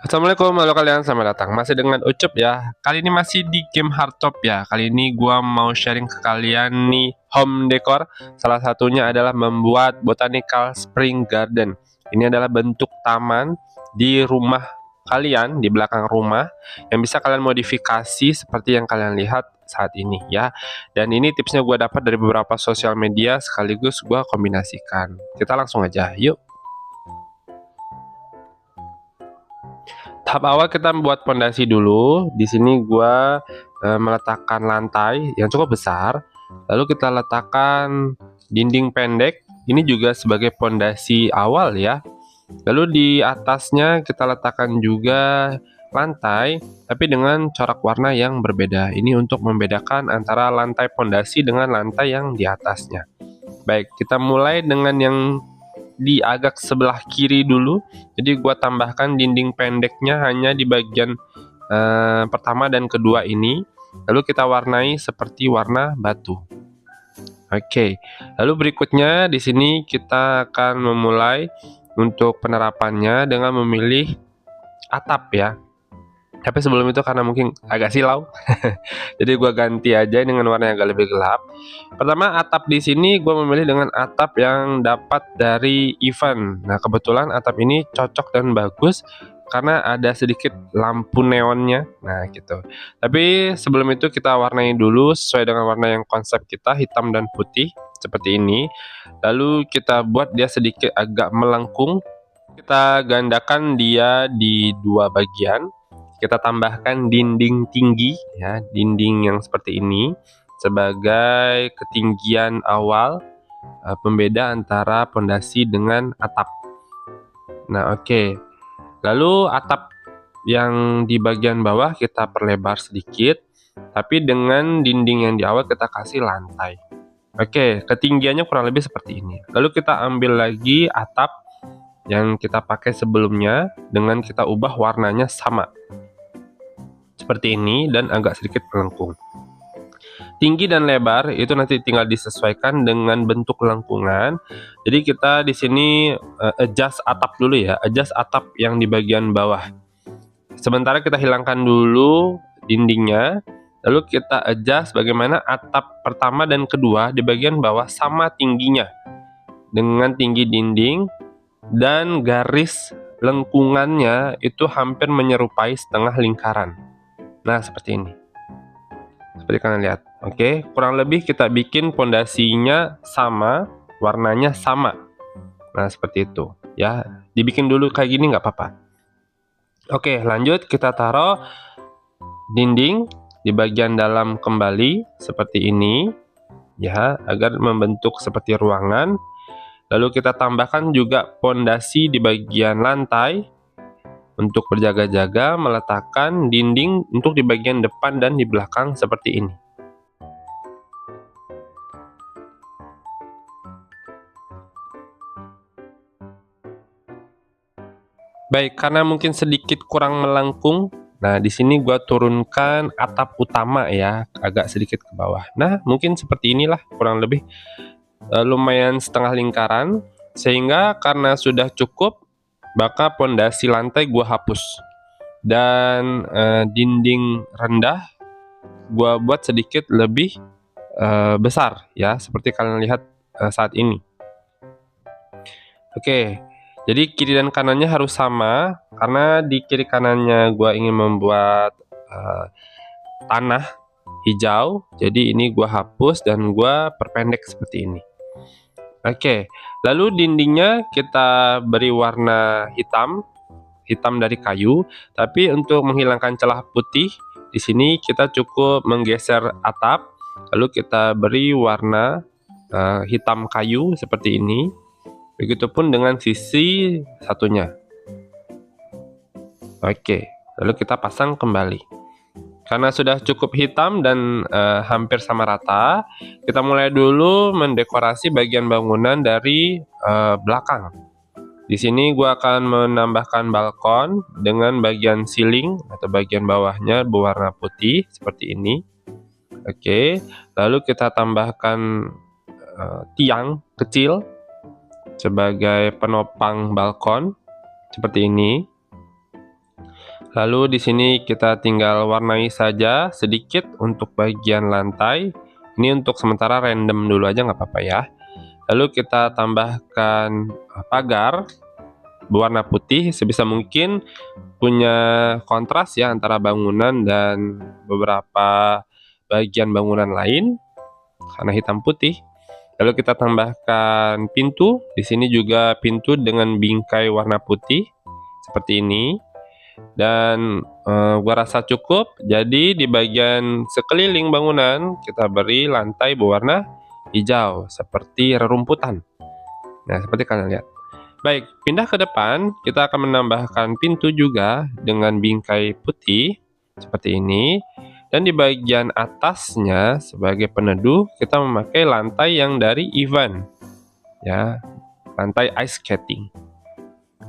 Assalamualaikum, halo kalian, selamat datang. Masih dengan Ucup ya. Kali ini masih di game Hardtop ya. Kali ini gua mau sharing ke kalian nih home decor. Salah satunya adalah membuat botanical spring garden. Ini adalah bentuk taman di rumah kalian, di belakang rumah, yang bisa kalian modifikasi seperti yang kalian lihat saat ini ya. Dan ini tipsnya gua dapat dari beberapa sosial media sekaligus gua kombinasikan. Kita langsung aja, yuk. Tahap awal kita membuat pondasi dulu. Di sini gua meletakkan lantai yang cukup besar. Lalu kita letakkan dinding pendek. Ini juga sebagai pondasi awal ya. Lalu di atasnya kita letakkan juga lantai, tapi dengan corak warna yang berbeda. Ini untuk membedakan antara lantai pondasi dengan lantai yang di atasnya. Baik, kita mulai dengan yang di agak sebelah kiri dulu. Jadi gua tambahkan dinding pendeknya hanya di bagian pertama dan kedua ini. Lalu kita warnai seperti warna batu. Oke. Lalu berikutnya di sini kita akan memulai untuk penerapannya dengan memilih atap ya. Tapi sebelum itu karena mungkin agak silau, jadi gua ganti aja dengan warna yang agak lebih gelap. Pertama, atap di sini gua memilih dengan atap yang dapat dari event. Nah, kebetulan atap ini cocok dan bagus karena ada sedikit lampu neonnya. Nah, gitu. Tapi sebelum itu kita warnai dulu sesuai dengan warna yang konsep kita, hitam dan putih seperti ini. Lalu kita buat dia sedikit agak melengkung. Kita gandakan dia di dua bagian. Kita tambahkan dinding tinggi ya, dinding yang seperti ini sebagai ketinggian awal pembeda antara pondasi dengan atap. Nah, oke. Lalu atap yang di bagian bawah kita perlebar sedikit, tapi dengan dinding yang di awal kita kasih lantai. Oke, ketinggiannya kurang lebih seperti ini. Lalu kita ambil lagi atap yang kita pakai sebelumnya dengan kita ubah warnanya sama. Seperti ini dan agak sedikit melengkung. Tinggi dan lebar itu nanti tinggal disesuaikan dengan bentuk lengkungan. Jadi kita di sini adjust atap dulu ya, adjust atap yang di bagian bawah. Sementara kita hilangkan dulu dindingnya, lalu kita adjust bagaimana atap pertama dan kedua di bagian bawah sama tingginya dengan tinggi dinding dan garis lengkungannya itu hampir menyerupai setengah lingkaran. Nah, seperti ini. Seperti kalian lihat. Oke, kurang lebih kita bikin pondasinya sama, warnanya sama. Nah, seperti itu. Ya, dibikin dulu kayak gini nggak apa-apa. Oke, lanjut kita taruh dinding di bagian dalam kembali seperti ini. Ya, agar membentuk seperti ruangan. Lalu kita tambahkan juga pondasi di bagian lantai. Untuk berjaga-jaga meletakkan dinding untuk di bagian depan dan di belakang seperti ini. Baik, karena mungkin sedikit kurang melengkung, nah di sini gua turunkan atap utama ya, agak sedikit ke bawah. Nah, mungkin seperti inilah kurang lebih lumayan setengah lingkaran, sehingga karena sudah cukup maka pondasi lantai gua hapus dan dinding rendah gua buat sedikit lebih besar ya, seperti kalian lihat saat ini. Oke, jadi kiri dan kanannya harus sama karena di kiri kanannya gua ingin membuat tanah hijau, jadi ini gua hapus dan gua perpendek seperti ini. Oke, lalu dindingnya kita beri warna hitam, hitam dari kayu, tapi untuk menghilangkan celah putih, di sini kita cukup menggeser atap, lalu kita beri warna hitam kayu seperti ini. Begitupun dengan sisi satunya. Oke, lalu kita pasang kembali. Karena sudah cukup hitam dan hampir sama rata, kita mulai dulu mendekorasi bagian bangunan dari belakang. Di sini gua akan menambahkan balkon dengan bagian ceiling atau bagian bawahnya berwarna putih seperti ini. Oke, lalu kita tambahkan tiang kecil sebagai penopang balkon seperti ini. Lalu di sini kita tinggal warnai saja sedikit untuk bagian lantai. Ini untuk sementara random dulu aja nggak apa-apa ya. Lalu kita tambahkan pagar berwarna putih sebisa mungkin punya kontras ya antara bangunan dan beberapa bagian bangunan lain karena hitam putih. Lalu kita tambahkan pintu. Di sini juga pintu dengan bingkai warna putih seperti ini. Dan gua rasa cukup. Jadi di bagian sekeliling bangunan kita beri lantai berwarna hijau seperti rerumputan. Nah, seperti kalian lihat. Baik, pindah ke depan, kita akan menambahkan pintu juga dengan bingkai putih seperti ini. Dan di bagian atasnya sebagai peneduh kita memakai lantai yang dari event. Ya, lantai ice skating.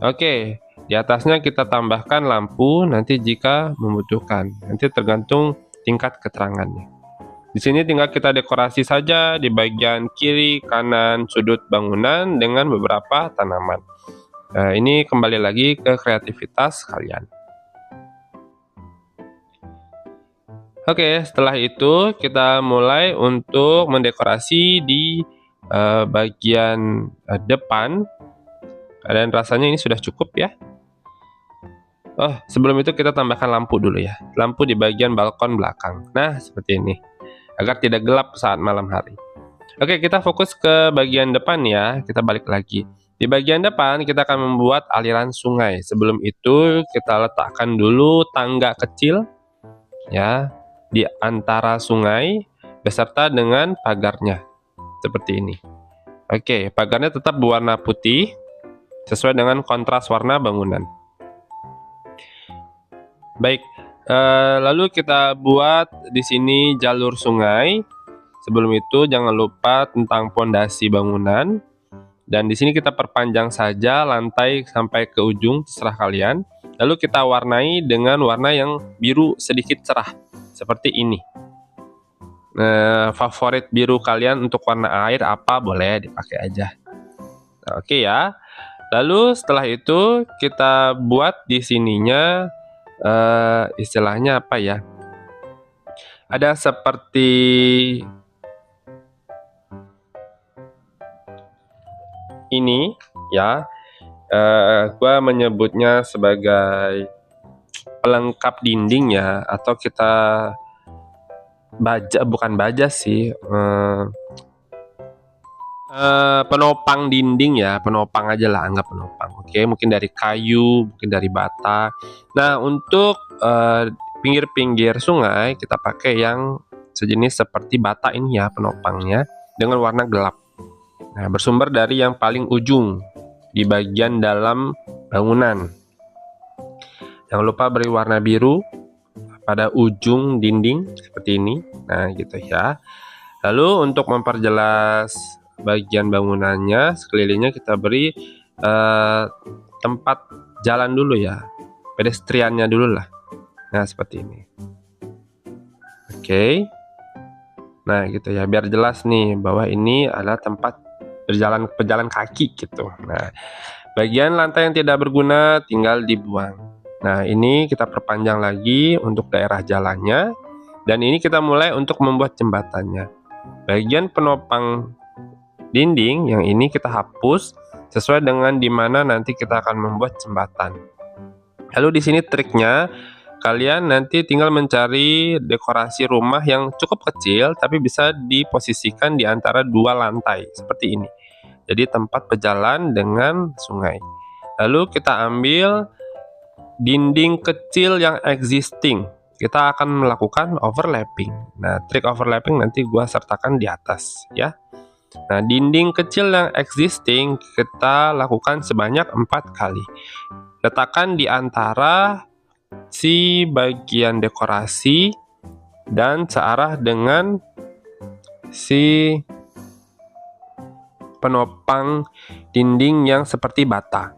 Oke, di atasnya kita tambahkan lampu nanti jika membutuhkan. Nanti tergantung tingkat keterangannya. Di sini tinggal kita dekorasi saja di bagian kiri, kanan, sudut bangunan dengan beberapa tanaman. Nah, ini kembali lagi ke kreativitas kalian. Oke, setelah itu kita mulai untuk mendekorasi di bagian depan. Dan rasanya ini sudah cukup ya. Oh, sebelum itu kita tambahkan lampu dulu ya. Lampu di bagian balkon belakang. Nah, seperti ini. Agar tidak gelap saat malam hari. Oke, kita fokus ke bagian depan ya. Kita balik lagi. Di bagian depan kita akan membuat aliran sungai. Sebelum itu kita letakkan dulu tangga kecil ya di antara sungai beserta dengan pagarnya. Seperti ini. Oke, pagarnya tetap berwarna putih sesuai dengan kontras warna bangunan. Baik, lalu kita buat di sini jalur sungai. Sebelum itu jangan lupa tentang pondasi bangunan. Dan di sini kita perpanjang saja lantai sampai ke ujung, terserah kalian. Lalu kita warnai dengan warna yang biru sedikit cerah, seperti ini. Favorit biru kalian untuk warna air apa boleh dipakai aja. Nah, oke ya. Lalu setelah itu kita buat di sininya istilahnya apa ya? Ada seperti ini ya. Gua menyebutnya sebagai pelengkap dinding ya, atau kita bukan baja sih, penopang dinding ya, penopang aja lah, anggap penopang. Oke, mungkin dari kayu, mungkin dari bata. Nah, untuk pinggir-pinggir sungai kita pakai yang sejenis seperti bata ini ya, penopangnya dengan warna gelap. Nah, bersumber dari yang paling ujung di bagian dalam bangunan. Jangan lupa beri warna biru pada ujung dinding seperti ini. Nah, gitu ya. Lalu untuk memperjelas bagian bangunannya, sekelilingnya kita beri tempat jalan dulu ya, pedestriannya dulu lah. Nah, seperti ini. Oke. Nah, gitu ya, biar jelas nih bahwa ini adalah tempat pejalan kaki gitu. Nah, bagian lantai yang tidak berguna tinggal dibuang. Nah, ini kita perpanjang lagi untuk daerah jalannya. Dan ini kita mulai untuk membuat jembatannya. Bagian penopang dinding yang ini kita hapus sesuai dengan dimana nanti kita akan membuat jembatan. Lalu di sini triknya, kalian nanti tinggal mencari dekorasi rumah yang cukup kecil tapi bisa diposisikan di antara dua lantai seperti ini. Jadi tempat pejalan dengan sungai. Lalu kita ambil dinding kecil yang existing. Kita akan melakukan overlapping. Nah, trik overlapping nanti gua sertakan di atas ya. Nah, dinding kecil yang existing kita lakukan sebanyak 4 kali. Letakkan di antara si bagian dekorasi dan searah dengan si penopang dinding yang seperti bata.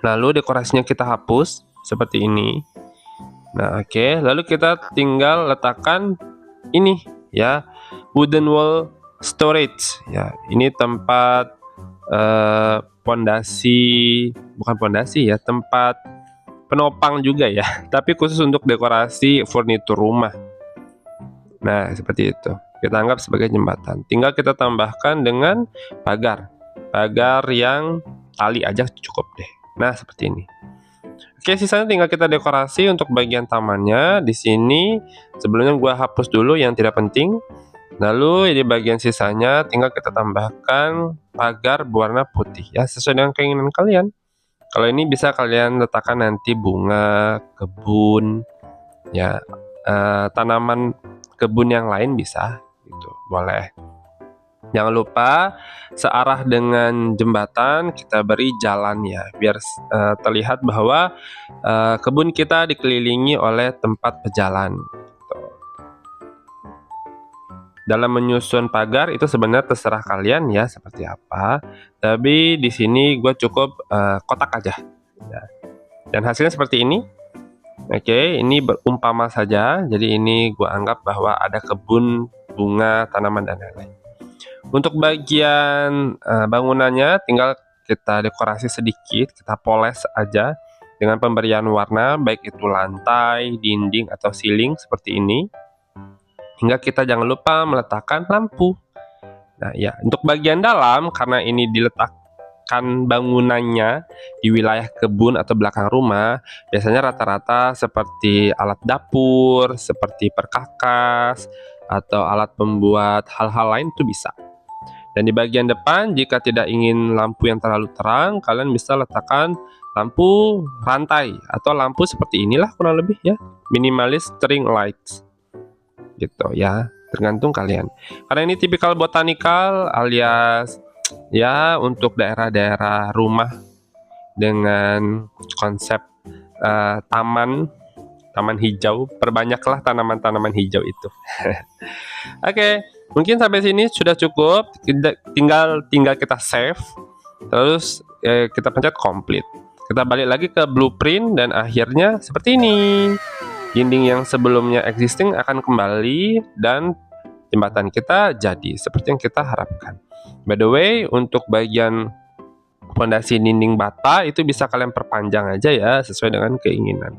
Lalu dekorasinya kita hapus seperti ini. Nah, oke. Lalu kita tinggal letakkan ini ya, wooden wall storage ya. Ini tempat pondasi, bukan pondasi ya, tempat penopang juga ya, tapi khusus untuk dekorasi furnitur rumah. Nah, seperti itu. Kita anggap sebagai jembatan. Tinggal kita tambahkan dengan pagar. Pagar yang tali aja cukup deh. Nah, seperti ini. Oke, sisanya tinggal kita dekorasi untuk bagian tamannya. Di sini sebelumnya gua hapus dulu yang tidak penting. Lalu di bagian sisanya tinggal kita tambahkan pagar berwarna putih ya, sesuai dengan keinginan kalian. Kalau ini bisa kalian letakkan nanti bunga, kebun, ya, tanaman kebun yang lain bisa, gitu, boleh. Jangan lupa searah dengan jembatan kita beri jalan ya, biar terlihat bahwa kebun kita dikelilingi oleh tempat pejalan. Dalam menyusun pagar itu sebenarnya terserah kalian ya seperti apa. Tapi di sini gue cukup kotak aja. Ya. Dan hasilnya seperti ini. Oke, ini berumpama saja. Jadi ini gue anggap bahwa ada kebun bunga, tanaman dan lain-lain. Untuk bagian bangunannya tinggal kita dekorasi sedikit, kita poles aja dengan pemberian warna, baik itu lantai, dinding atau ceiling seperti ini. Hingga kita jangan lupa meletakkan lampu. Nah ya, untuk bagian dalam karena ini diletakkan bangunannya di wilayah kebun atau belakang rumah, biasanya rata-rata seperti alat dapur, seperti perkakas, atau alat pembuat hal-hal lain itu bisa. Dan di bagian depan jika tidak ingin lampu yang terlalu terang, kalian bisa letakkan lampu rantai atau lampu seperti inilah kurang lebih ya, minimalis string lights. Gitu ya, tergantung kalian. Karena ini tipikal botanikal alias ya untuk daerah-daerah rumah dengan konsep taman hijau, perbanyaklah tanaman-tanaman hijau itu. Oke, mungkin sampai sini sudah cukup. Tinggal kita save, terus kita pencet complete. Kita balik lagi ke blueprint dan akhirnya seperti ini. Dinding yang sebelumnya existing akan kembali dan jembatan kita jadi seperti yang kita harapkan. By the way, untuk bagian fondasi dinding bata itu bisa kalian perpanjang aja ya sesuai dengan keinginan.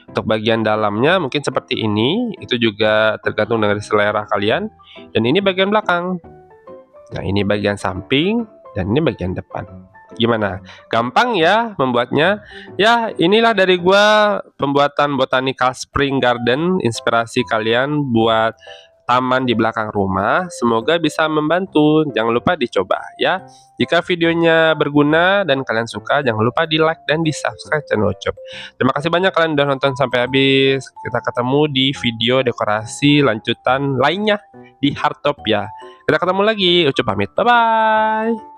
Untuk bagian dalamnya mungkin seperti ini, itu juga tergantung dari selera kalian. Dan ini bagian belakang. Nah, ini bagian samping dan ini bagian depan. Gimana? Gampang ya membuatnya? Ya, inilah dari gua pembuatan botanical spring garden, inspirasi kalian buat taman di belakang rumah. Semoga bisa membantu. Jangan lupa dicoba ya. Jika videonya berguna dan kalian suka, jangan lupa di like dan di subscribe channel Ucup. Terima kasih banyak kalian udah nonton sampai habis. Kita ketemu di video dekorasi lanjutan lainnya di Heartopia. Kita ketemu lagi. Ucup pamit. Bye-bye.